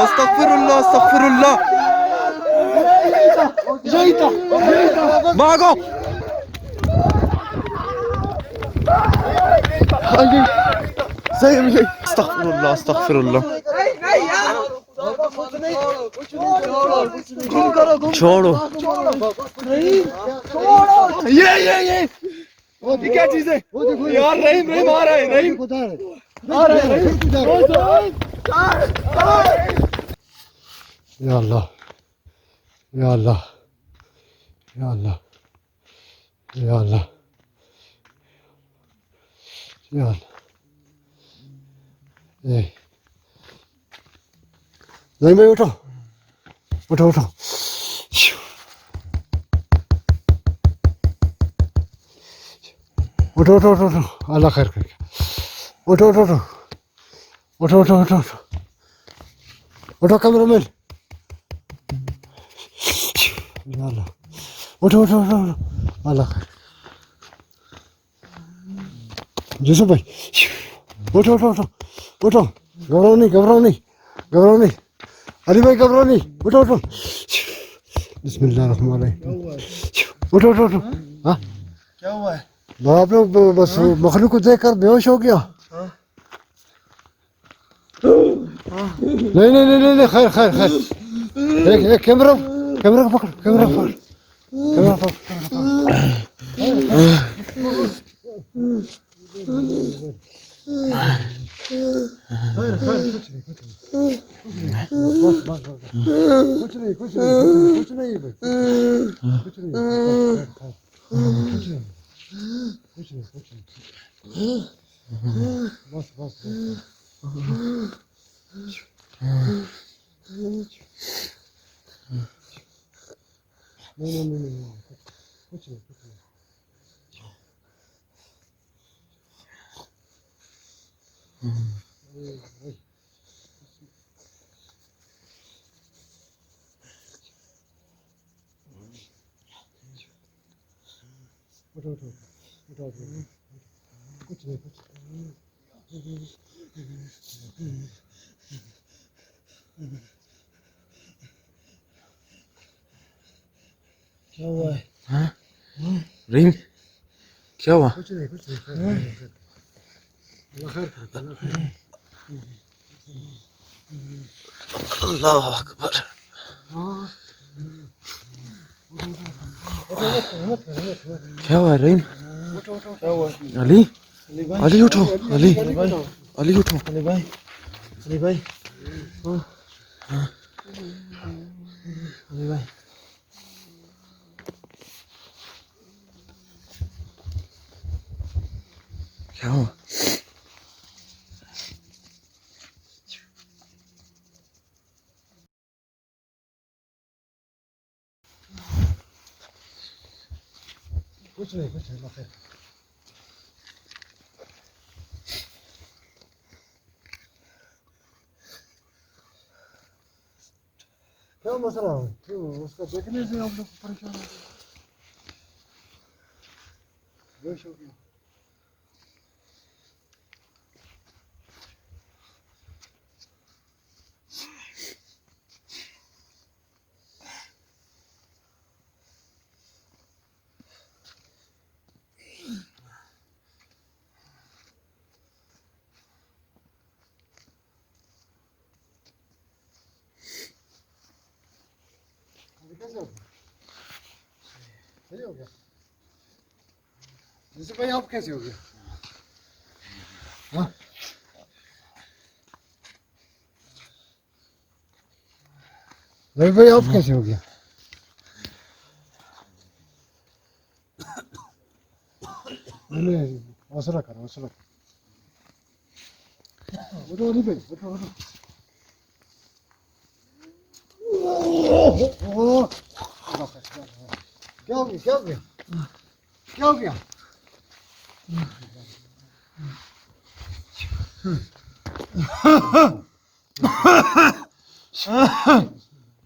अस्तगफिरुल्लाह अस्तगफिरुल्लाह भागो सही में अस्तगफिरुल्लाह अस्तगफिरुल्लाह छोड़ो ये क्या चीज है यार रहीम रहीम आ रहा है रहीम आ रहा है या अल्लाह या अल्लाह या अल्लाह या अल्लाह या अल्लाह नहीं भाई उठो उठो उठो उठो उठो उठो उठो अल्लाह खैर करेगा उठो उठो उठो उठो उठो उठो उठो उठो कैमरामैन अल्लाह उठो उठो उठो उठो अल्लाह खैर यूसुफ भाई उठो उठो उठो उठो घबराओ नहीं घबराओ नहीं घबराओ नहीं अली भाई घबराओ नहीं उठो उठो बिस्मिल्लाहिर्रहमानिर्रहीम उठो उठो उठो हाँ क्या हुआ है आप लोग बस मखलूक को देखकर बेहोश हो गया नहीं नहीं नहीं नहीं खैर खैर खैर एक कैमरा कैमरा को पकड़ कैमरा पकड़ कैमरा पकड़ कुछ नहीं कुछ नहीं कुछ नहीं कुछ नहीं बस बस नहीं नहीं नहीं कुछ नहीं कुछ नहीं उठो उठो उठो कुछ नहीं कुछ क्या हुआ है हाँ रहीम क्या हुआ कुछ नहीं अल्लाह अकबर क्या हुआ रहीम क्या हुआ अली अली उठो अली अली उठो अली भाई अली भाई अली भाई क्या हुआ कुछ नहीं क्या मसला है क्यों उसका देखने से हम लोग परेशान हो गए बेहोश हो गया कैसे हो गया सही हो गया जैसे भाई आप कैसे हो गया हाँ भाई आप कैसे हो गया नहीं हौसला करो हौसला उठो नहीं भाई उठो उठो क्या हो गया क्या हो गया क्या हो गया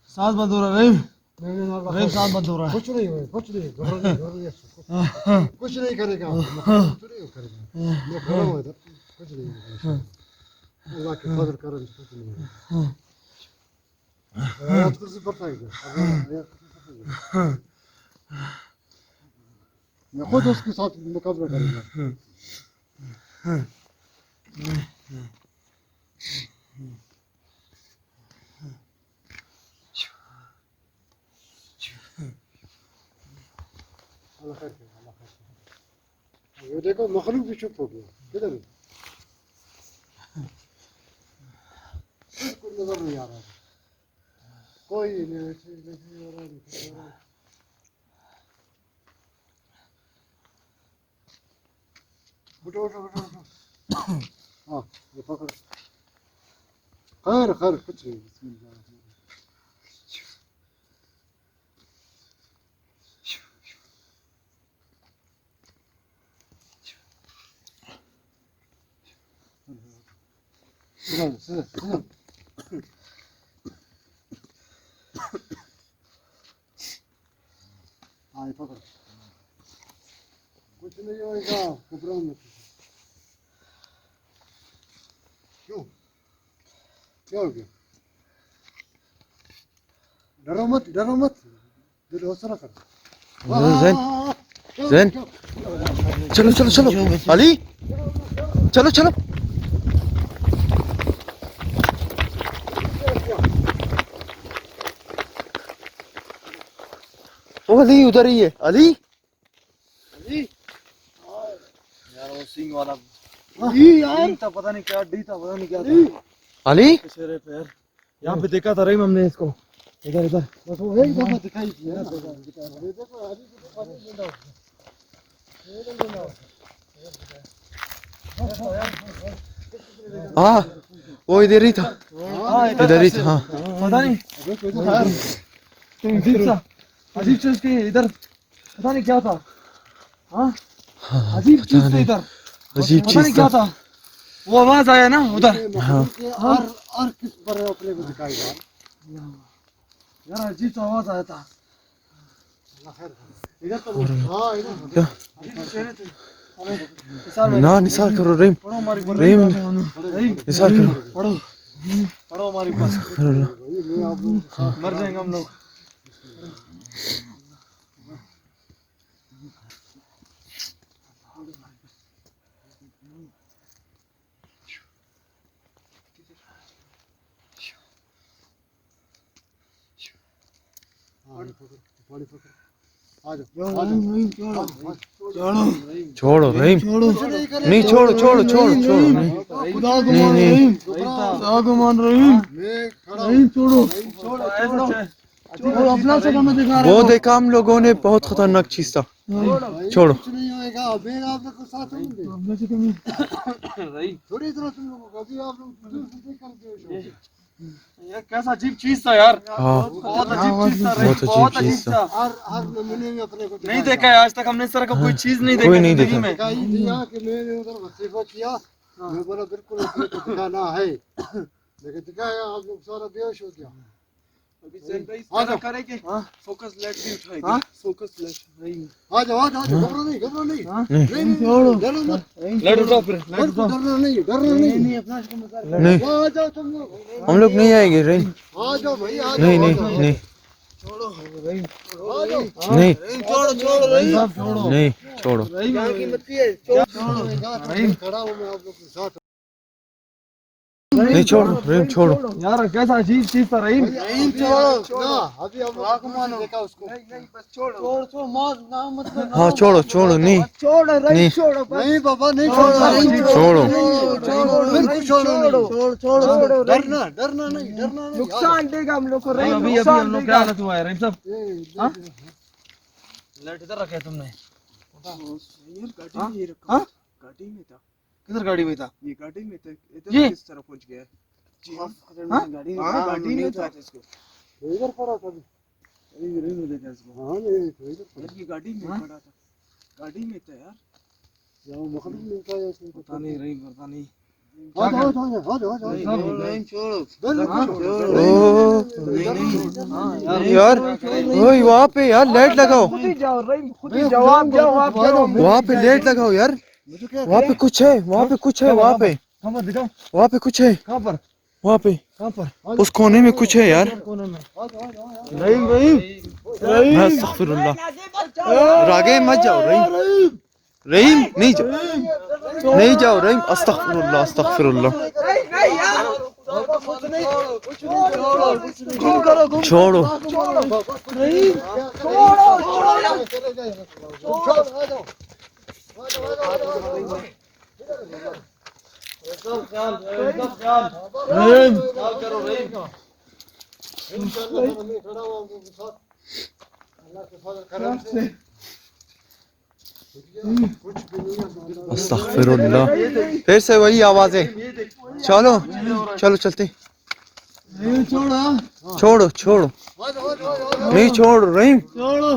सांस बंद हो रहा है रहीम नहीं सांस बंद हो रहा है कुछ नहीं कुछ नहीं करेगा मैं खड़ा हूँ इधर कुछ नहीं अल्लाह के फजल करम से कुछ नहीं है। आयत कुर्सी पर था मैं खुद उसके साथ मुकाबला करूंगा। अल्लाह खैर करे, अल्लाह खैर करे। ये देखो मखलूक भी चुप हो गया, किधर है? बिल्कुल नजर नहीं आ रहा, कोई नहीं हो रहा, नहीं हो रहा। उठो उठो उठो उठो। हाँ ये पकड़। खैर खैर कुछ नहीं, बिस्मिल्लाह। हाँ ये पकड़। कुछ नहीं होगा, घबराओ मत। क्यों? क्या हो गया? डरो मत, डरो मत, दिल हौसला कर। जैन जैन चलो चलो चलो अली चलो चलो वो अली उधर ही है अली अली यार वो सिंह वाला यार था, पता नहीं क्या डी था, पता नहीं क्या था अली चेहरे पे यार। यहाँ पे देखा था रहीम हमने इसको, इधर इधर। बस वो एक दफा दिखाई थी ना। ये देखो अभी तो पानी लेना होगा। हाँ वो इधर ही था इधर ही था हाँ पता नहीं अजीब सा, अजीब से उसके इधर पता नहीं क्या था। हाँ अजीब चीज पता से नहीं इधर, अजीब पता नहीं चीज क्या था था। वो आवाज आया ना उधर। हाँ और किस पर अपने को दिखाई यार। यार अजीब सा आवाज आया था। अल्लाह खैर करे। इधर तो हाँ इधर क्या अजीब से चेहरे थे। हमें ना निसार करो रहीम पढ़ो हमारी रहीम रहीम निसार करो पढ़ो पढ़ो हमारी पास, मैं आप लोगों के साथ मर जाएंगे हम लोग। पानी पकड़ आ जाओ आ जाओ। छोड़ो रहीम नहीं छोड़ो छोड़ो छोड़ो छोड़ो नहीं खुदा को नहीं, मान नहीं। रहीम, खुदा को मान रहीम। मैं खड़ा हूँ। छोड़ो अपना से हमें दिखा वो देखा हम लोगों ने बहुत खतरनाक चीज था छोड़ो कुछ नहीं होएगा। मैं आप लोग को साथ होंगे। थोड़ी इतना तुम लोगों को अभी आप लोग दूर से देख कर बेहोश हो गए। ये कैसा अजीब चीज था यार, हाँ बहुत अजीब चीज था, बहुत बहुत अजीब अजीब चीज था। हर नमूने में अपने को नहीं देखा है आज तक हमने इस तरह का कोई चीज नहीं कोई देखा नहीं जिंदगी देखा। में। दिखाई दिया कि मैंने उधर वसीफा किया। मैं बोला बिल्कुल अपने को दिखाना है, लेकिन दिखाया आप लोग सारा बेहोश हो गया। अभी चल भाई इस आ तरह जाओ। करे कि फोकस लाइट भी उठाएगी। हाँ? फोकस लाइट नहीं, आ जाओ आ जाओ घबरो नहीं घबरो नहीं। नहीं नहीं छोड़ो डरो मत। लाइट उठाओ फिर, लाइट बिल्कुल उठाओ। डरना नहीं अपना इसको मजाक करो। नहीं आ जाओ तुम लोग हम लोग नहीं आएंगे रहीम आ जाओ भाई आ जाओ नहीं आ नहीं जाओ, नहीं आ जाओ नहीं छोड़ो छोड़ो रही छोड़ो नहीं छोड़ो यहाँ की मत है, छोड़ो खड़ा हूँ मैं आप लोग के साथ। नहीं छोड़ो रहीम छोड़ो यार कैसा अजीब चीज था रहीम। नहीं छोड़ो ना अभी हम लोग देखा उसको। छोड़ छोड़ मत हाँ छोड़ो छोड़ो नहीं छोड़ नहीं नहीं बाबा नहीं छोड़ो छोड़ो बिल्कुल छोड़ो छोड़ो डरना डरना नहीं नुकसान देगा हम लोग को रहीम। अभी अभी हम लोग क्या हालत हुआ है रहीम साहब। लाइट इधर रखे तुमने? हाँ? गाड़ी में था, किधर गाड़ी में था? ये गाड़ी में था, ये? इधर किस तरह पहुंच गया? जी हाँ? गाड़ी में था इसको, इधर पड़ा था अभी में देखा इसको। हाँ नहीं इधर पड़ा यार ये गाड़ी में हाँ? पड़ा था, गाड़ी में था यार। यहाँ मखलूक मिलता है इसमें पता नहीं रहीम पता नहीं। आ जाओ आ जाओ छोड़ो ओ यार ओए वहाँ पे यार लाइट लगाओ खुद ही जाओ रहीम, खुद ही जाओ, आप जाओ आप जाओ। वहाँ पे लाइट लगाओ यार वहाँ पे कुछ है वहाँ पे कुछ है वहाँ पे कहाँ पर दिखाओ, वहाँ पे कुछ है, कहाँ पर, वहाँ पे कहाँ पर, उस कोने में कुछ है यार। कोने में। रहीम रहीम अस्तगफिरुल्लाह, आगे मत जाओ रहीम, रहीम नहीं जाओ, नहीं जाओ रहीम, अस्तगफिरुल्लाह अस्तगफिरुल्लाह। छोड़ो रहीम, करो रहीम। अस्तगफिरुल्लाह। फिर से वही आवाजें। चलो चलो चलते, छोड़ो छोड़ो, नहीं छोड़ रहीम, छोड़ो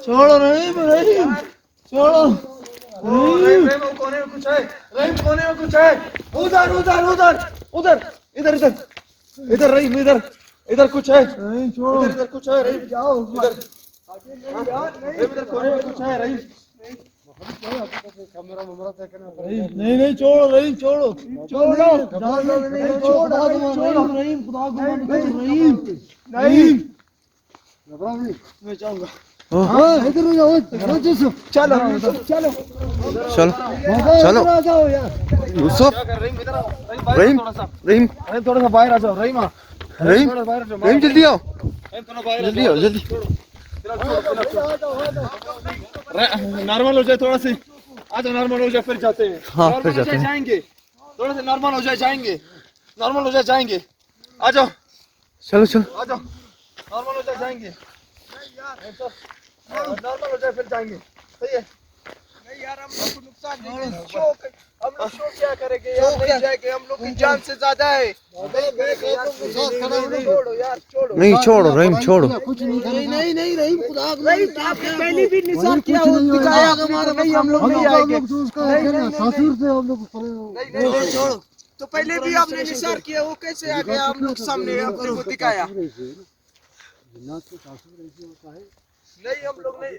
छोड़ो रहीम, रहीम छोड़ो। रहीम कोने में कुछ है, रहीम कोने में कुछ है, उधर उधर उधर उधर, इधर इधर इधर रहीम, इधर इधर कुछ है, रहीम छोड़ो, इधर कुछ है रहीम, जाओ इधर, इधर कोने में कुछ है रहीम। नहीं नहीं छोड़ो रहीम, छोड़ो छोड़ो, नहीं छोड़ो रहीम, खुदा को मान रहीम, नहीं मैं जाऊंगा। हाँ इधर हो जाओ, चलो चलो चलो चलो चलो आ जाओ यार। यूसुफ, रहीम इधर आओ, रहीम थोड़ा सा, रहीम रहीम थोड़ा सा बाहर आ जाओ, रहीम रहीम थोड़ा बाहर आ जाओ, रहीम जल्दी आओ, रहीम थोड़ा बाहर जल्दी आओ जल्दी। नॉर्मल हो जाए थोड़ा सी, आ जाओ नॉर्मल हो जाए फिर जाते हैं। हाँ, नॉर्मल फिर हो जाते जाए हैं। जाएंगे, थोड़ा सा नॉर्मल हो जाए जाएंगे, नॉर्मल हो जाए जाएंगे, आ जाओ चलो चलो आ जाओ, नॉर्मल हो जाए जाएंगे, नॉर्मल हो जाए फिर जाएंगे, सही है। नहीं यार हम लोग को नुकसान नहीं, हम लोग शो क्या करेंगे यार, नहीं जाएंगे, हम लोग की जान से ज्यादा है। छोड़ो यार छोड़ो, नहीं छोड़ो रहीम छोड़ो, नहीं नहीं नहीं रहीम, खुदा आपने पहले भी निसार किया हो, दिखाया हमारा, नहीं हम लोग नहीं आएंगे, ससुर से हम लोग नहीं छोड़ो, तो पहले भी आपने निसार किया, वो कैसे आ गया हम लोग सामने, अपने को दिखाया। नहीं हम लोग नहीं,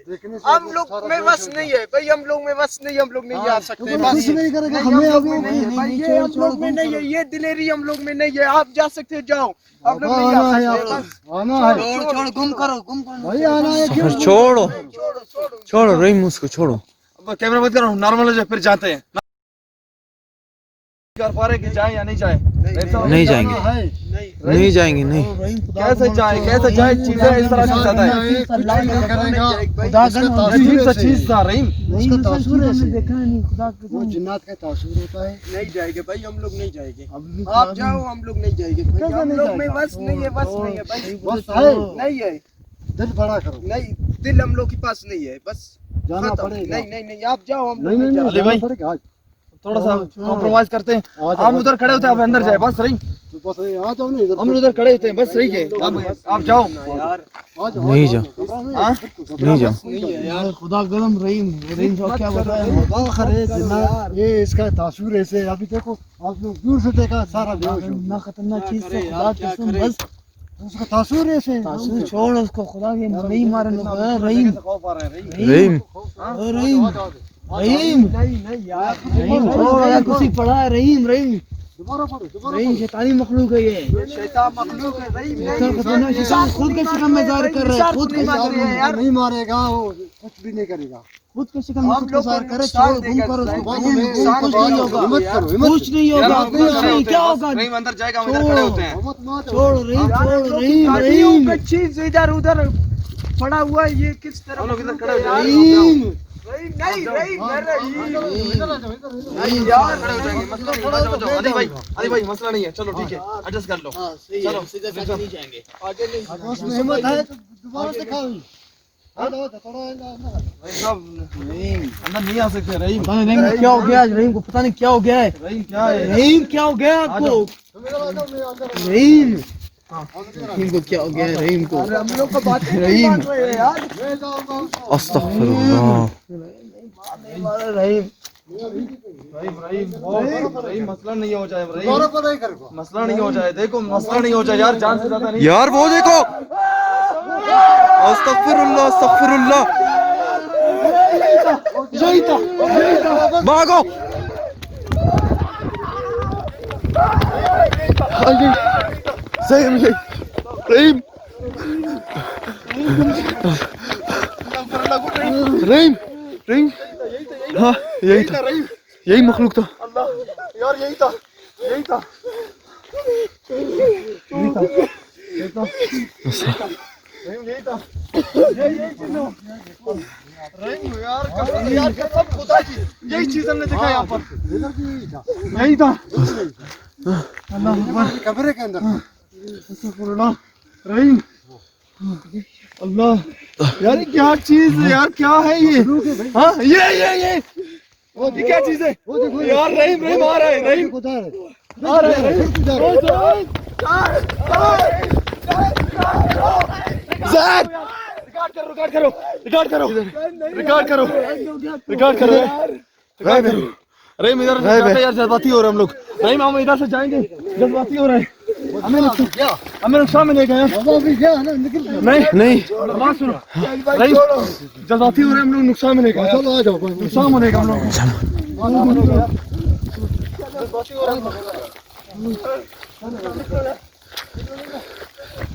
हम लोग में बस नहीं है भाई, हम लोग में बस नहीं, हम लोग नहीं आ सकते, बस कुछ नहीं करेगा, नहीं, हमें हम लोग अभी में नहीं है भाई, ये हम लोग में नहीं है, ये दिलेरी हम लोग में नहीं है, आप जा सकते हो जाओ, आप लोग नहीं आ सकते, बस आना है छोड़ गुम करो भाई, आना है क्यों? छोड़ो छोड़ो छोड़ो, छोड़ो रहीम, उसको छोड़ो। कैमरा बंद करो, नॉर्मल हो जाए फिर जाते हैं। कर पा रहे कि जाए या नहीं जाए, नहीं जाएंगे, नहीं जाएंगे, नहीं कैसे जाए, कैसे जाए, चीजें इस तरह से ज्यादा है, अजीब सा चीज था रहीम, वो जिन्नात का तासुर होता है। नहीं जाएंगे भाई, हम लोग नहीं जाएंगे, आप जाओ, हम लोग नहीं जाएंगे, हम लोग में बस नहीं है, बस नहीं है भाई, बस है, नहीं है, दिल बड़ा करो, नहीं दिल हम लोग के पास नहीं है, बस जाना खत्म। पड़ेगा। नहीं नहीं नहीं, आप जाओ, हम लोग नहीं नहीं नहीं नहीं, जाएंगे। जाना पड़ेगा आज। थोड़ा सा कॉम्प्रोमाइज करते हैं, आ जाओ, आप उधर खड़े होते हैं, आप अंदर जाए, बस रही, तो बस आ जाओ ना इधर, हम उधर खड़े होते हैं, बस रही है, आप जाओ आ जाओ, नहीं जाओ, हाँ? नहीं जाओ, यार खुदा गलम रहीम, रहीम क्या बताया, ये इसका तासुर ऐसे, अभी देखो आप लोग दूर से देखा सारा बेहोश हो। ना खतरनाक चीज से खुदा कसम, बस उसका तासुर ऐसे तासुर छोड़ उसको, खुदा के नहीं मारे लोग, रहीम रहीम रहीम रहीम नहीं यार, रहीम छोड़ यार, कुछ पड़ा है, रहीम रहीम दोबारा पढ़ो, दोबारा रहीम शैतानी मखलूक है, ये शैतान मखलूक है, रहीम शैतान खुद के शिकम में ज़ाहिर कर रहा है, खुद के शिकम में यार नहीं मारेगा, वो कुछ भी नहीं करेगा, खुद के शिकम में खुद को ज़ाहिर करे, छोड़ गुम करो उसको, बात गुम, में कुछ नहीं होगा, हिम्मत करो, हिम्मत कुछ नहीं होगा, कुछ नहीं, क्या होगा, रहीम अंदर जाएगा, हम इधर खड़े होते हैं। हिम्मत मत छोड़ रहीम, छोड़ रहीम, रहीम का चीज इधर उधर पड़ा हुआ है, ये किस तरह हम लोग इधर खड़े होते हैं। रहीम नहीं रहीम यार खड़े हो जाएंगे, मसला नहीं, आ जाओ जाओ, अली भाई मसला नहीं है, चलो ठीक है, एडजस्ट कर लो, चलो सीधे साथ नहीं जाएंगे, आगे नहीं, हिम्मत है तो दोबारा से खाओ, आ जाओ थोड़ा भाई साहब अंदर नहीं आ सकते रहीम, पता नहीं रहीम क्या हो गया आज, रहीम को पता नहीं क्या हो गया है, रहीम क्या है, रहीम क्या हो गया आपको, रहीम रहीम को क्या हो गया है, रहीम को, हम लोग को बात रहीम अस्तगफिरुल्लाह। रहीम रहीम मसला नहीं हो जाए, दोबारा रहीम पर नहीं करेगा, मसला नहीं हो जाए, देखो मसला नहीं हो जाए यार, जान से ज्यादा नहीं, यार वो देखो, अस्तगफिरुल्लाह अस्तगफिरुल्लाह, भागो Ali. Saya Ali. Rahim. Rahim. Rahim. हाँ यही था, यही मखलूक था। अल्लाह यार यही था, यही था, यही था, यही था, यही था, यार कसम खुदा की यही चीज हमने देखा यहाँ पर, यही था। अल्लाह अकबर। कमरे के अंदर रहीम अल्लाह यार ये क्या चीज है यार, क्या है ये? हाँ ये वो क्या चीज है? वो देखो यार रहीम रहीम आ रहा है, रहीम उधर आ रहा है, रहीम ज़ैद रिकॉर्ड करो, रिकॉर्ड करो, रिकॉर्ड करो, रिकॉर्ड करो, रिकॉर्ड करो। रहीम इधर से जाते यार, जज्बाती हो रहे हम लोग। रहीम हम इधर से जाएंगे, जज्बाती हो रहे हैं। हमें नुकसान मिलेगा यार। नहीं नहीं बात सुनो रहीम, जज्बाती हो रहे हम लोग, नुकसान मिलेगा। चलो आ जाओ, नुकसान मिलेगा हम लोग।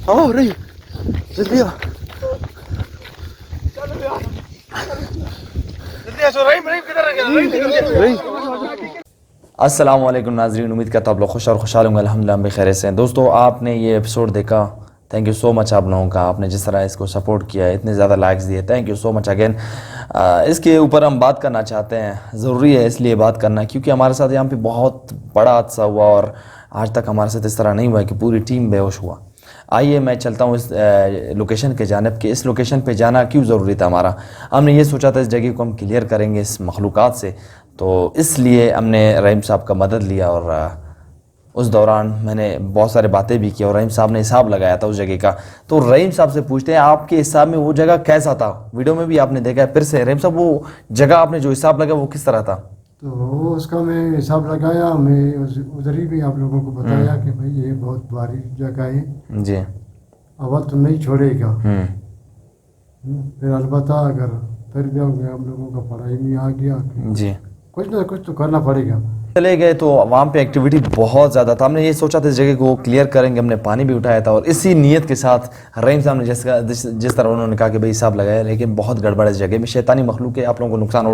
आओ रहीम जल्दी आ। अस्सलाम वालेकुम नाज़रीन, उम्मीद करता हूँ आप लोग खुश और खुशहाल होंगे। अल्हम्दुलिल्लाह हम खैर से हैं। दोस्तों आपने ये एपिसोड देखा, थैंक यू सो मच आप लोगों का। आपने जिस तरह इसको सपोर्ट किया है, इतने ज़्यादा लाइक्स दिए, thank you so much again. इसके ऊपर हम बात करना चाहते हैं, ज़रूरी है इसलिए बात करना क्योंकि हमारे साथ यहाँ पे बहुत बड़ा हादसा हुआ और आज तक हमारे साथ इस तरह नहीं हुआ कि पूरी टीम बेहोश हुआ। आइए मैं चलता हूँ इस लोकेशन के जानिब कि इस लोकेशन पे जाना क्यों ज़रूरी था हमारा। हमने ये सोचा था इस जगह को हम क्लियर करेंगे इस मखलूक़ात से, तो इसलिए हमने रहीम साहब का मदद लिया और उस दौरान मैंने बहुत सारी बातें भी की और रहीम साहब ने हिसाब लगाया था उस जगह का। तो रहीम साहब से पूछते हैं आपके हिसाब में वो जगह कैसा था? वीडियो में भी आपने देखा है, फिर से रहीम साहब वो जगह आपने जो हिसाब लगाया वो किस तरह था? तो उसका मैं हिसाब लगाया, मैं उधर ही भी आप लोगों को बताया कि भाई ये बहुत भारी जगह है जी, अवल तो नहीं छोड़ेगा। फिर अलबत्ता अगर फिर भी हम लोगों का पढ़ाई में आ गया जी, कुछ ना कुछ तो करना पड़ेगा। चले गए तो वहाँ पे एक्टिविटी बहुत ज़्यादा था। हमने ये सोचा था इस जगह को क्लियर करेंगे, हमने पानी भी उठाया था और इसी नीयत के साथ रहीम साहब ने जिस तरह उन्होंने कहा कि भाई हिसाब लगाया, लेकिन बहुत गड़बड़ है इस जगह में, शैतानी मखलूक है, आप लोगों को नुकसान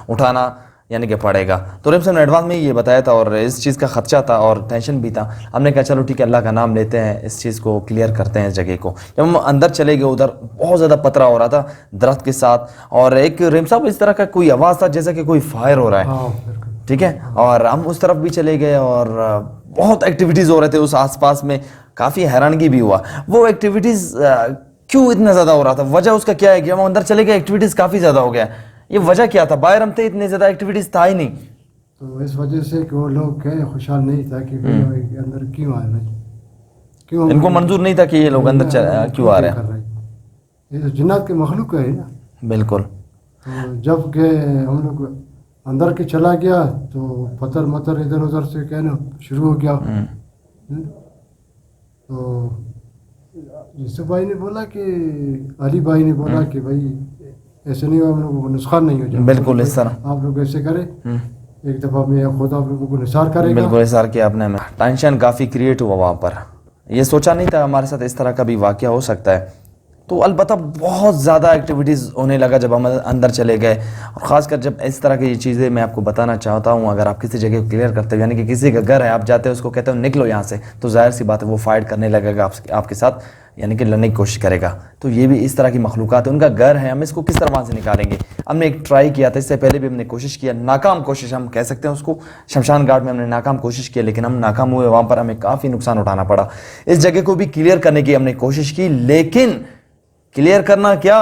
उठाना यानी कि पड़ेगा। तो रहीम साहब ने एडवांस में ये बताया था और इस चीज़ का खर्चा था और टेंशन भी था। हमने कहा चलो ठीक है, अल्लाह का नाम लेते हैं, इस चीज़ को क्लियर करते हैं इस जगह को। जब हम अंदर चले गए उधर बहुत ज़्यादा पतरा हो रहा था दरख्त के साथ और एक रहीम साहब इस तरह का कोई आवाज़ था जैसा कि कोई फायर हो रहा है, ठीक है। और हम उस तरफ भी चले गए और बहुत एक्टिविटीज़ हो रहे थे उस आसपास में, काफ़ी हैरानगी भी हुआ। वो एक्टिविटीज़ क्यों इतना ज़्यादा हो रहा था, वजह उसका क्या है कि हम अंदर चले गए, एक्टिविटीज़ काफ़ी ज़्यादा हो गया, ये वजह क्या था? बाहर हम थे, इतने ज़्यादा एक्टिविटीज़ था ही नहीं। तो इस वजह से कि वो लोग क्या खुशहाल नहीं था कि भाई अंदर क्यों आए, भाई क्यों इनको मंजूर नहीं था कि ये लोग अंदर क्यों आ रहे हैं। ये तो जिन्नात के मखलूक है ना। बिल्कुल। तो जब के हम लोग अंदर के चला गया तो पत्थर मत्थर इधर उधर से कहना शुरू हो गया। तो यूसुफ भाई ने बोला कि अली भाई ने बोला कि भाई ऐसे नहीं, हम लोगों को नुकसान नहीं हो जाए। बिल्कुल इस तरह आप लोग ऐसे करें, एक दफ़ा मैं खुद आप लोगों को निसार करेगा। बिल्कुल इसार किया आपने। में टेंशन काफ़ी क्रिएट हुआ वहाँ पर, ये सोचा नहीं था हमारे साथ इस तरह का भी वाक़या हो सकता है। तो अलबत्ता बहुत ज़्यादा एक्टिविटीज़ होने लगा जब हम अंदर चले गए और ख़ासकर जब इस तरह की ये चीज़ें मैं आपको बताना चाहता हूँ। अगर आप किसी जगह को क्लियर करते हो, यानी कि किसी का घर है, आप जाते हो उसको कहते हो निकलो यहाँ से, तो जाहिर सी बात है वो फाइट करने लगेगा आपके साथ, यानी कि लड़ने की कोशिश करेगा। तो ये भी इस तरह की मखलूक़ात है, उनका घर है, हम इसको किस तरह वहाँ से निकालेंगे। हमने एक ट्राई किया था, इससे पहले भी हमने कोशिश किया, नाकाम कोशिश हम कह सकते हैं उसको, शमशान घाट में हमने नाकाम कोशिश किया, लेकिन हम नाकाम हुए, वहाँ पर हमें काफ़ी नुकसान उठाना पड़ा। इस जगह को भी क्लियर करने की हमने कोशिश की, लेकिन क्लियर करना क्या,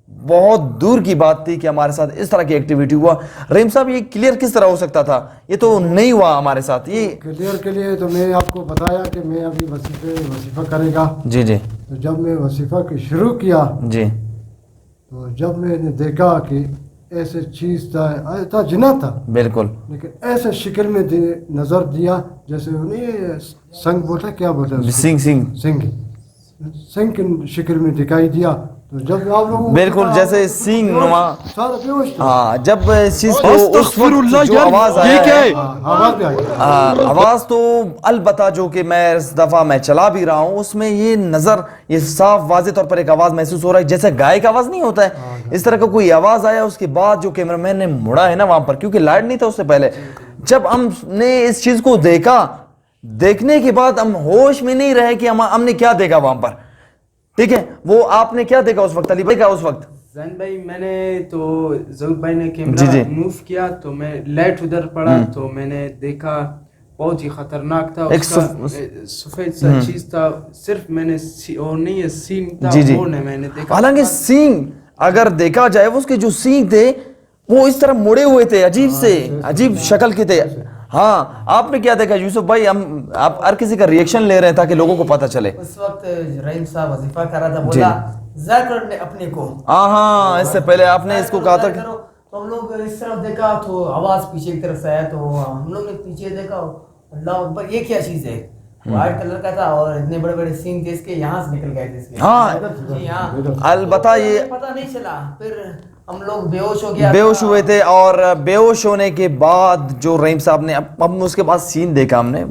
बहुत दूर की बात थी कि हमारे साथ इस तरह की एक्टिविटी हुआ। रहीम साहब ये क्लियर किस तरह हो सकता था, ये तो नहीं हुआ हमारे साथ। ये क्लियर के लिए तो मैं आपको बताया कि मैं अभी वजीफा करेगा। जी जी। तो जब मैं वजीफा की शुरू किया जी, तो जब मैंने देखा कि ऐसे चीज़ था जिन्ना था, बिल्कुल, लेकिन ऐसे शिकल में नज़र दिया जैसे उन्हें संग बोलता, क्या बोलता है, सिंह सिंह की शिकल में दिखाई दिया। तो जब आप लोगों को बिल्कुल जैसे सींग नुमा। सारा बेहोश था। हाँ, जब इस चीज को उस वक्त जो आवाज ये आया क्या है, है? आवाज भी आ गई। आवाज तो अलबत्ता जो कि मैं इस दफा मैं चला भी रहा हूँ उसमें ये साफ वाजे तौर पर एक आवाज महसूस हो रहा है, जैसे गाय का आवाज नहीं होता है, इस तरह का कोई आवाज आया। उसके बाद जो कैमरामैन ने मुड़ा है ना वहां पर, क्योंकि लाइट नहीं था उससे पहले, जब हमने इस चीज को देखा, देखने के बाद हम होश में नहीं रहे कि हमने क्या देखा वहां पर। ठीक है, वो आपने क्या देखा उस वक्त, अली भाई का उस वक्त? जैन भाई मैंने तो जहूर भाई ने जी, कैमरा जी। मूव किया तो मैं लाइट उधर पड़ा तो मैंने देखा बहुत ही खतरनाक था। एक उसका सफेद सा चीज था, सिर्फ मैंने और नहीं है सींग था, जी, जी। वो नहीं मैंने देखा। हालांकि सींग अगर देखा जाए वो उसके जो सींग थे वो इस तरह मुड़े हुए थे, अजीब से अजीब शक्ल के थे। हाँ, आपने क्या देखा यूसुफ भाई? आप हर किसी का रिएक्शन ले रहे हैं ताकि लोगों को पता चले। उस वक्त रहीम साहब वजीफा कर रहा था, बोला जाकर ने अपने को। हाँ, इससे पहले आपने इसको कहा था कि तो हम लोग इस तरफ देखा तो आवाज पीछे की तरफ से आया, तो हम लोग ने पीछे देखा, अल्लाह अकबर ये क्या चीज है? व्हाइट कलर का था और इतने बड़े बड़े सींग थे इसके, यहाँ से निकल गए थे इसके। हाँ, जी हाँ, अलबत्ता ये पता नहीं चला। फिर हम लोग बेहोश हो गया, बेहोश हुए थे और बेहोश होने के बाद जो रहीम साहब ने अब उसके बाद सीन देखा हमने,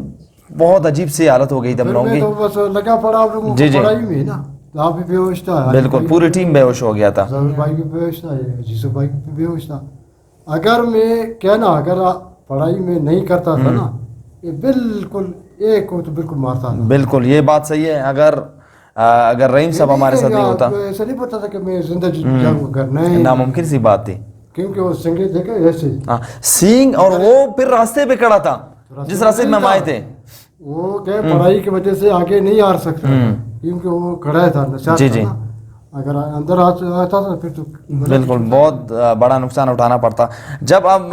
बहुत अजीब सी हालत हो गई थी हम फिर लोगों मैं की। तो बस लगा पड़ा आप लोगों जी, को जी। पढ़ाई में ना, तो आप भी बेहोश था। बिल्कुल पूरी टीम बेहोश हो गया था। जहूर भाई भी बेहोश था, यूसुफ भाई भी बेहोश था। अगर मैं कहना अगर पढ़ाई में नहीं करता था ना, ये बिल्कुल एक को तो बिल्कुल मारता था। बिल्कुल ये बात सही है। अगर रहीम साहब हमारे साथ नहीं होता, ऐसा नहीं पता था कि मैं जिंदा जाऊंगा, अगर नहीं, नामुमकिन सी बात थी। क्योंकि वो संगीत देखा ऐसे हाँ, सींग, और वो फिर रास्ते पे खड़ा था, जिस रास्ते में हम आए थे। वो क्या पढ़ाई की वजह से आगे नहीं आ सकता था, क्योंकि वो खड़ा था, नशा जी, था जी। ना। अगर अंदर आता था फिर तो बिल्कुल बहुत बड़ा नुकसान उठाना पड़ता। जब अब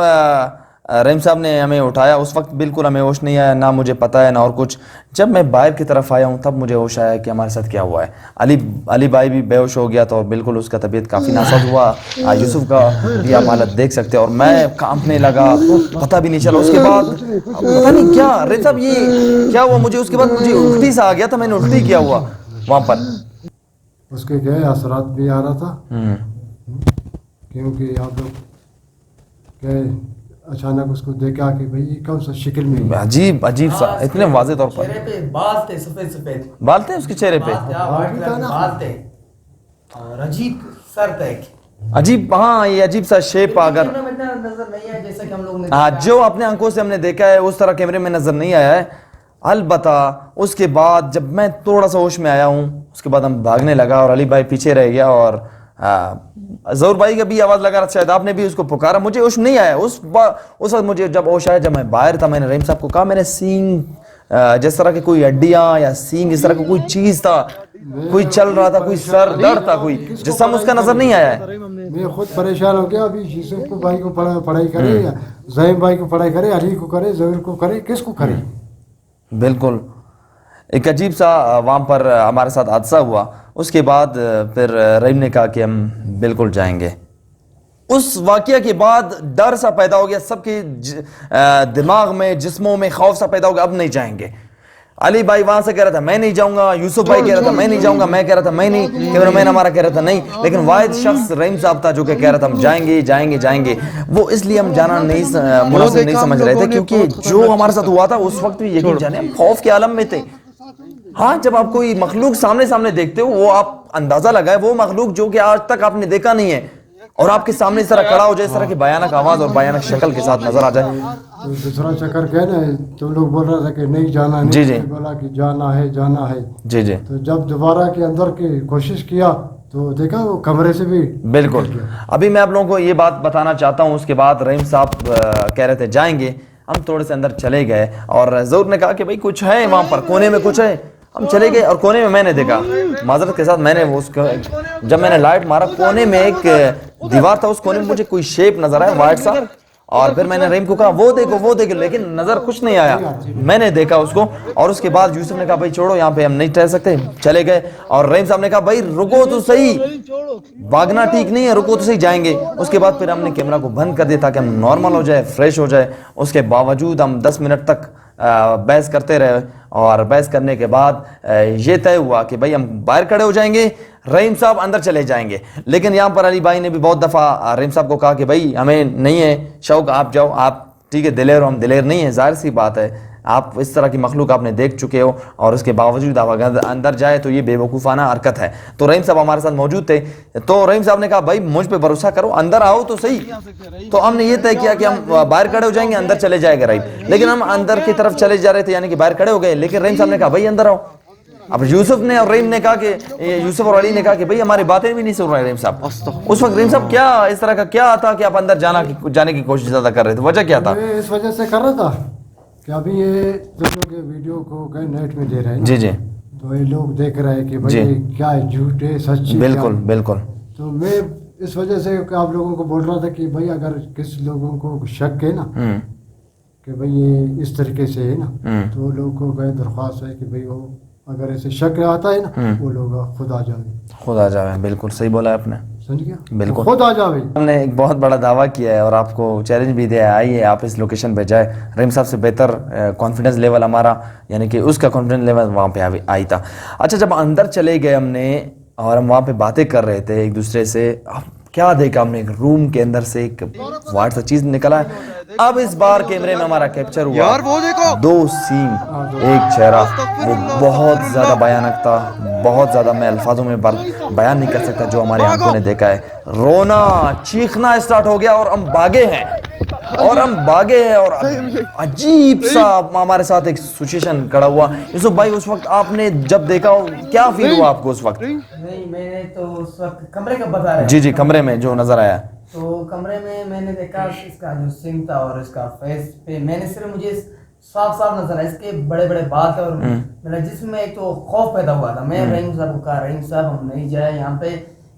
रहीम साहब ने हमें उठाया उस वक्त बिल्कुल हमें होश नहीं आया, ना मुझे पता है ना और कुछ। जब मैं बाहर की तरफ आया हूँ तब मुझे होश आया कि हमारे साथ क्या हुआ है। अली भाई भी बेहोश हो गया था और बिल्कुल उसका तबीयत काफ़ी नासाज हुआ। यूसुफ का भी आप हालत देख सकते हैं, और मैं कांपने लगा, पता भी नहीं चला। उसके बाद पता नहीं क्या रहीम साहब ये क्या हुआ मुझे, उसके बाद मुझे उल्टी सा आ गया था, मैंने उल्टी किया हुआ वहाँ पर। उसके गए असरात भी आ रहा था, क्योंकि आप लोग गए अचानक उसको देखा कि भाई ये कौन सा शक्ल में है। अजीब अजीब सा, इतने वाजे तौर पर चेहरे पे बाल थे, सफेद सफेद बाल थे उसके चेहरे पे, व्हाइट कलर के बाल थे और अजीब सर था एक। अजीब। हाँ, ये अजीब सा शेप अगर कैमरे में इतना नजर नहीं आया जैसा कि हम लोग ने हाँ देखा। जो अपने आंखों से हमने देखा है उस तरह कैमरे में नजर नहीं आया है। अलबत्ता उसके बाद जब मैं थोड़ा सा होश में आया हूँ उसके बाद हम भागने लगा और अली भाई पीछे रह गया, और जहूर भाई का भी आवाज लगा, शायद आपने भी उसको पुकारा, मुझे होश नहीं आया उस वक्त मुझे जब होश आया जब मैं बाहर था, मैंने रहीम साहब को कहा, मैंने सींग जिस तरह की कोई हड्डियां या सींग इस तरह का कोई चीज था, कोई चल रहा था, कोई सर दर्द था, कोई जिस्म उसका नजर नहीं आया है। मैं खुद परेशान हो गया। अभी यूसुफ को भाई को पढ़ाई करे या जहीम भाई को पढ़ाई करे, अली को करे, जहूर को करे, किसको करे? बिल्कुल एक अजीब सा वहाँ पर हमारे साथ हादसा हुआ। उसके बाद फिर रहीम ने कहा कि हम बिल्कुल जाएंगे। उस वाक़या के बाद डर सा पैदा हो गया सबके दिमाग में, जिस्मों में खौफ सा पैदा हो गया, अब नहीं जाएंगे। अली भाई वहां से कह रहा था मैं नहीं जाऊंगा, यूसुफ भाई कह रहा था मैं नहीं जाऊंगा, मैं कह रहा था मैं नहीं, कैमरामैन हमारा कह रहा था नहीं, लेकिन वाहिद शख्स रहीम साहब था जो कि कह रहा था हम जाएंगे जाएंगे जाएंगे। वो इसलिए हम जाना नहीं मुनासिब नहीं समझ रहे थे, क्योंकि जो हमारे साथ हुआ था उस वक्त भी यकीन जाने हम खौफ के आलम में थे। हाँ, जब आप कोई मखलूक सामने सामने देखते हो, वो आप अंदाजा लगाए, वो मखलूक जो कि आज तक आपने देखा नहीं है और आपके सामने इस तरह खड़ा हो जाए, इस तरह की भयानक आवाज और भयानक शक्ल के साथ नजर आ जाए। तो दूसरा चक्कर क्या ना, तुम लोग बोल रहा था कि नहीं जाना, नहीं, जी, जी। बोला कि जाना है जाना है। जी जी तो जब दोबारा के अंदर की कोशिश किया तो देखा वो कमरे से भी बिल्कुल। अभी मैं आप लोगों को ये बात बताना चाहता हूँ। उसके बाद रहीम साहब कह रहे थे जाएंगे, हम थोड़े से अंदर चले गए और जहूर ने कहा कि भाई कुछ है वहां पर, कोने में कुछ है। हम चले गए और कोने में मैंने देखा, माजरत के साथ मैंने उसको जब मैंने लाइट मारा, कोने में एक दीवार था, उस कोने में मुझे कोई शेप नजर आया वाइट सा, और फिर मैंने रहीम को कहा वो देखो, लेकिन नजर कुछ नहीं आया। मैंने देखा उसको, और उसके बाद यूसुफ ने कहा भाई छोड़ो, यहाँ पे हम नहीं ठहर सकते, चले गए। और रहीम साहब ने कहा भाई रुको तो सही, भागना ठीक नहीं है, रुको तो सही, जाएंगे। उसके बाद फिर हमने कैमरा को बंद कर दिया ताकि हम नॉर्मल हो जाए, फ्रेश हो जाए। उसके बावजूद हम 10 मिनट तक बहस करते रहे, और बहस करने के बाद ये तय हुआ कि भाई हम बाहर खड़े हो जाएंगे, रहीम साहब अंदर चले जाएंगे। लेकिन यहाँ पर अली भाई ने भी बहुत दफ़ा रहीम साहब को कहा कि भाई हमें नहीं है शौक, आप जाओ, आप ठीक है दिलेर हो, हम दिलेर नहीं है। जाहिर सी बात है, आप इस तरह की मखलूक आपने देख चुके हो और उसके बावजूद आप अगर अंदर जाए तो ये बेवकूफ़ाना हरकत है। तो रहीम साहब हमारे साथ मौजूद थे, तो रहीम साहब ने कहा भाई मुझ पे भरोसा करो, अंदर आओ तो सही। तो हमने ये तय किया कि हम बाहर खड़े हो जाएंगे, अंदर चले जाएगा रहीम। लेकिन हम अंदर की तरफ चले जा रहे थे, यानी कि बाहर खड़े हो गए, लेकिन रहीम साहब ने कहा भाई अंदर आओ। अब यूसुफ ने और रहीम ने कहा कि यूसुफ और अली ने कहा कि भाई हमारी बातें भी नहीं सुन रहे रहीम साहब। उस वक्त रहीम साहब क्या इस तरह का क्या था कि आप अंदर जाने की कोशिश ज़्यादा कर रहे थे, वजह क्या था? मैं इस वजह से कर रहा था कि अभी ये जो लोग ये वीडियो को कहीं नेट में दे रहे हैं ना, जी जी तो ये लोग देख रहे हैं कि भाई जी। ये क्या है, झूठ है सच है, बिल्कुल क्या है। बिल्कुल। तो मैं इस वजह से आप लोगों को बोल रहा था कि भाई अगर किस लोगों को शक है ना कि भाई ये इस तरीके से है ना, तो लोगों को गए दरख्वास्त है कि भाई वो अगर ऐसे शक आता है ना वो लोग खुद आ जाए। खुद आ जाए, बिल्कुल सही बोला आपने, समझ गया? बिल्कुल। खुद आ जावे। हमने एक बहुत बड़ा दावा किया है और आपको चैलेंज भी दिया है, आइए आप इस लोकेशन पे जाए। रहीम साहब से बेहतर कॉन्फिडेंस लेवल हमारा, यानी कि उसका कॉन्फिडेंस लेवल वहाँ पे आई था। अच्छा, जब अंदर चले गए हमने और हम वहाँ पे बातें कर रहे थे एक दूसरे से, अब क्या देखा हमने, एक रूम के अंदर से एक वाट सा चीज निकला है। अब इस बार कैमरे में हमारा कैप्चर हुआ यार वो देखो, 2 सीन, एक चेहरा, वो बहुत ज्यादा भयानक था, बहुत ज्यादा मैं अल्फाजों में बयान नहीं कर सकता जो हमारी आंखों ने देखा है। रोना चीखना स्टार्ट हो गया और हम भागे हैं और अजीब सा हमारे साथ एक सिचुएशन खड़ा हुआ। यूसुफ भाई उस वक्त आपने जब देखा क्या फील हुआ आपको उस वक्त? नहीं, मैंने तो उस वक्त कमरे का बता रहा जी जी, कमरे में जो नजर आया, तो कमरे में मैंने देखा इसका जो सिंह था और इसका फेस पे मैंने सिर्फ मुझे साफ साफ नजर आया इसके बड़े बड़े बाल थे और मेरा जिस्म में एक तो खौफ पैदा हुआ था। मैं रहीम साहब को कहा, रहीम साहब हम नहीं जाए यहाँ पे,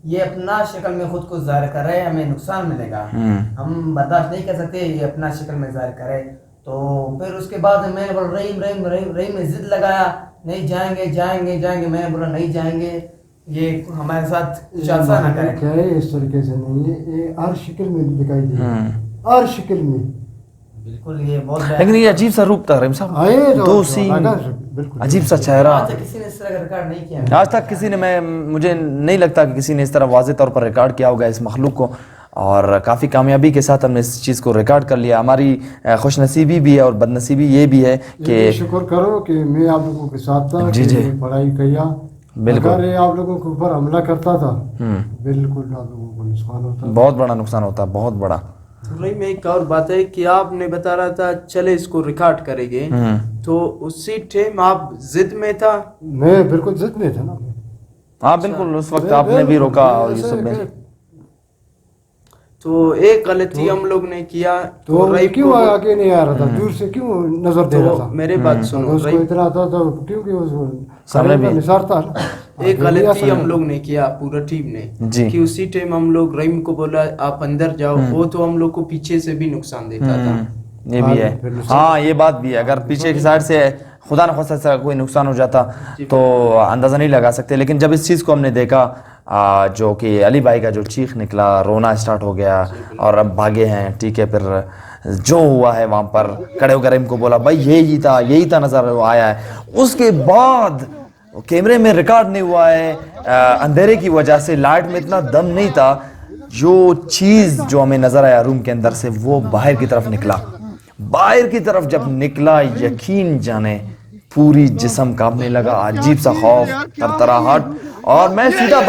ये अपना शक्ल में खुद को जाहिर कर रहे हैं, हमें नुकसान मिलेगा, हम बर्दाश्त नहीं कर सकते ये अपना शक्ल में जाहिर करे। तो फिर उसके बाद मैंने बोला रहीम रहीम रहीम रहीम ने जिद लगाया, नहीं जाएंगे जाएंगे जाएंगे। मैंने बोला नहीं जाएंगे, ये हमारे साथ जलसा ना करें। क्या है, इस तरीके से नहीं है, ये हर शक्ल में दिखाई दे, हर शक्ल में। बिल्कुल ये बहुत लेकिन ये अजीब सा रूप था रहीम साहब, आए तो 2 सीन, बिल्कुल अजीब सा चेहरा। आज तक किसी ने इस तरह का रिकॉर्ड नहीं किया। आज तक किसी ने, मुझे नहीं लगता कि किसी ने इस तरह वाज़ेह तौर पर रिकॉर्ड किया होगा इस मखलूक को, और काफ़ी कामयाबी के साथ हमने इस चीज़ को रिकॉर्ड कर लिया। हमारी खुशनसीबी भी है और बदनसीबी ये भी है कि शुक्र करो कि मैं आप लोगों के साथ था, जी जी, पढ़ाई किया। बिल्कुल। अगर ये आप लोगों के ऊपर हमला करता था बिल्कुल आप लोगों को नुकसान होता, बहुत बड़ा नुकसान होता, बहुत बड़ा। रही में एक और बात है कि आपने बता रहा था चले इसको रिकॉर्ड करेंगे, तो उसी टाइम आप जिद में था? मैं बिल्कुल जिद में था ना। हाँ बिल्कुल, उस वक्त आपने भी रोका और यूसुफ ने। तो एक गलती हम लोग ने किया, तो रहीम क्यों को- आगे नहीं आ रहा था, दूर से क्यों नजर दे रहा तो था? मेरे बात सुनो, उसको रहीम इतना आता था क्योंकि उसको सामने भी निसार था। एक गलती हम लोग ने किया पूरा टीम ने जी। कि उसी टाइम हम लोग रहीम को बोला आप अंदर जाओ, वो तो हम लोग को पीछे से भी नुकसान देता था। ये भी है, हाँ ये बात भी है। अगर पीछे की साइड से खुदा न खास्ता कोई नुकसान हो जाता तो अंदाज़ा नहीं लगा सकते। लेकिन जब इस चीज़ को हमने देखा, जो कि अली भाई का जो चीख निकला, रोना स्टार्ट हो गया और अब भागे हैं, ठीक है। फिर जो हुआ है वहाँ पर खड़े होकर इनको बोला भाई यही था नज़र आया है। उसके बाद कैमरे में रिकॉर्ड नहीं हुआ है, अंधेरे की वजह से लाइट में इतना दम नहीं था। जो चीज़ जो हमें नज़र आया रूम के अंदर से, वो बाहर की तरफ निकला। बाहर की तरफ जब निकला, यकीन जाने पूरी जिस्म कांपने लगा, अजीब सा खौफ, तरतराहट, और मैं सीधा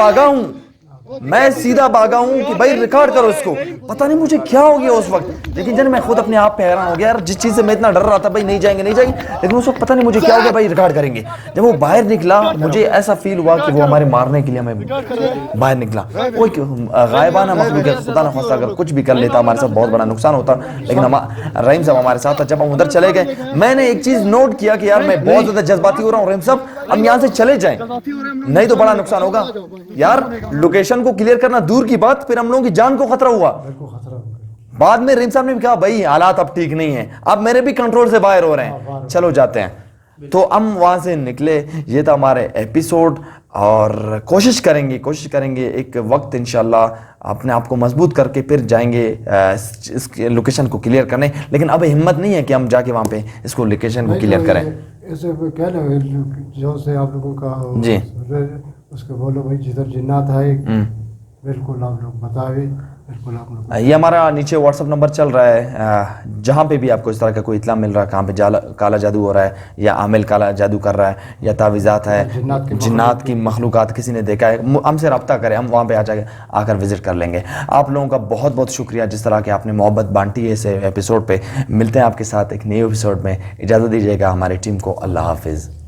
भागा हूँ कि भाई रिकॉर्ड करो इसको। पता नहीं मुझे क्या हो गया उस वक्त, लेकिन जब मैं खुद अपने आप पे हैरान हो गया यार, जिस चीज़ से मैं इतना डर रहा था भाई नहीं जाएंगे, लेकिन उस वक्त पता नहीं मुझे क्या हो गया भाई रिकॉर्ड करेंगे। जब वो बाहर निकला मुझे ऐसा फील हुआ कि वो हमारे मारने के लिए हमें बाहर निकला। कोई गायबाना मखलूक है, खुदा न खास्ता अगर कुछ भी कर लेता हमारे साथ बहुत बड़ा नुकसान होता। लेकिन रहीम साहब हमारे साथ था। जब हम उधर चले गए, मैंने एक चीज़ नोट किया कि यार मैं बहुत ज़्यादा जज्बाती हो रहा हूँ, रहीम साहब हम यहाँ से चले जाएं, नहीं तो बड़ा नुकसान होगा। यार लोकेशन को क्लियर करना दूर की बात, फिर हम लोगों की जान को खतरा हुआ। बाद में रहीम साहब ने भी कहा भाई हालात अब ठीक नहीं है, अब मेरे भी कंट्रोल से बाहर हो रहे हैं, चलो जाते हैं। तो हम वहां से निकले। ये था हमारे एपिसोड, और कोशिश करेंगे एक वक्त इंशाल्लाह अपने आप को मजबूत करके फिर जाएंगे इस लोकेशन को क्लियर करने। लेकिन अब हिम्मत नहीं है कि हम जाके वहां पे इसको लोकेशन को क्लियर करें। ऐसे क्या ना जो से आप लोगों का जी उसको बोलो भाई जिधर जिन्नात है बिल्कुल आप लोग बतावे, बिल्कुल आप लोग। ये हमारा नीचे व्हाट्सअप नंबर चल रहा है, जहाँ पे भी आपको इस तरह का कोई इत्ला मिल रहा है, कहाँ पे काला जादू हो रहा है या आमिल काला जादू कर रहा है या तावीज़ात है, जिन्नात की मखलूक़ात किसी ने देखा है, हमसे रब्ता करें, हम वहाँ पे आकर विज़िट कर लेंगे। आप लोगों का बहुत बहुत शुक्रिया जिस तरह की आपने मोहब्बत बांटी है इस एपिसोड पे। मिलते हैं आपके साथ एक नए एपिसोड में, इजाज़त दीजिएगा हमारी टीम को। अल्लाह हाफिज़।